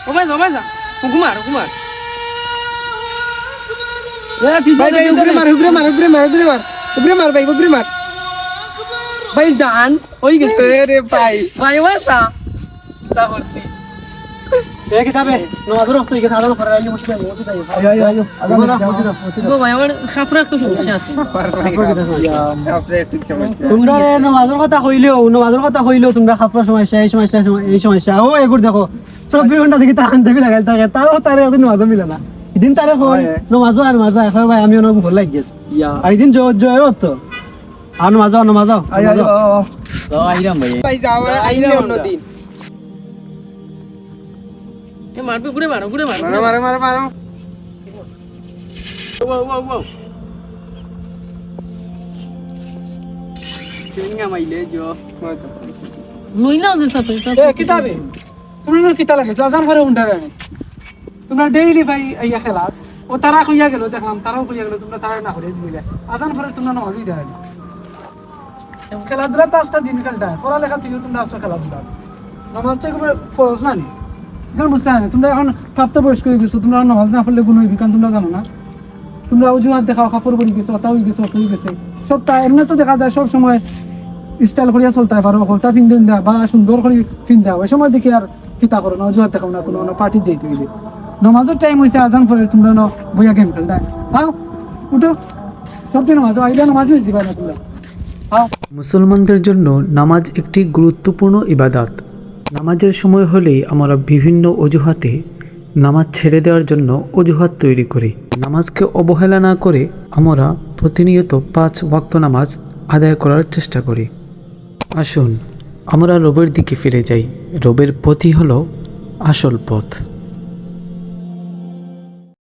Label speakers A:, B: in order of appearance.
A: ওমাই যা হুকুমার
B: ভাই ভাই উপরে মার
A: ভাই ডান ওই গেছে
B: রে ভাই
A: ভাই ওয়াসা তা করছি
B: দেখে যাবে নমাজের রক্ত ইকে সাধারণ করে আইলে মুশকিল নেই ওকে তাই আইও
A: গো ভাই আমার খাপড়া একটু সমস্যা আছে
B: তোমরা নমাজের কথা কইলেও তোমরা খাপড়া সমস্যা এই সমস্যা ও এগুর দেখো 24 ঘন্টা দেখি তার আনতে লাগাই থাকে তাও তারে ওদিন নমাজ মিলে না এদিন তারে কই নমাজ আর মাজা এখন ভাই আমি অনেক ভুল লাগি গেছে আর এদিন জয় হতো আর নমাজ
A: আইরাম ভাই
B: যাও আইলে অন্যদিন
A: এ মারবে ঘুরে মারো
B: মারো
A: ও
B: চিংা মাইলে জো
A: লইনা আছে সাথে
C: কিতাবে তোমরা কিতা লাগে আজান করে উন্ডা রানে তোমরা ডেইলি ভাই আইয়া খেলা ও তারা কইয়া গেল দেখলাম তারাও কইয়া গেল তোমরা তারা না করে দিলে আজান করে তোমরা নামাজই দেয় খেলাধুলা তো আজটা দিন খেলটা পড়ালেখা থেকে তোমরা আসো খেলাধুলা নামাজ তো একেবারে ফরজ না নি এখন বুঝতে হয় না তোমরা এখন প্রাপ্তবয়স্ক হয়ে গেছো তোমরা নামাজ না পড়লে গুণ হইবি কারণ তোমরা জানো না তোমরা অজুহাত দেখাও কাপড় পরে গেছো অতা হয়ে গেছো হয়ে গেছে সব তা এমনি তো দেখা যায় সব সময় স্টাইল করিয়া চলতে পারো কলতা ফিন্দুন দেওয়া বা সুন্দর করে ফিন্দা ওই সময় দেখি আর কিতা করো না অজুহাত দেখাও না কোনো পার্টি যাইতে গেলে নমাজের টাইম হয়েছে আজান পরে তোমরা বইয়া গেম খেলতে আও উঠো সব দিন নামাজ আইলে নামাজ হয়েছে ভাই না তোমরা আও
D: মুসলমানদের জন্য নামাজ একটি গুরুত্বপূর্ণ ইবাদত। নামাজের সময় হলেই আমরা বিভিন্ন অজুহাতে নামাজ ছেড়ে দেওয়ার জন্য অজুহাত তৈরি করি। নামাজকে অবহেলা না করে আমরা প্রতিনিয়ত 5 ওয়াক্ত নামাজ আদায় করার চেষ্টা করি। আসুন আমরা রবের দিকে ফিরে যাই। রবের পথই হলো আসল পথ।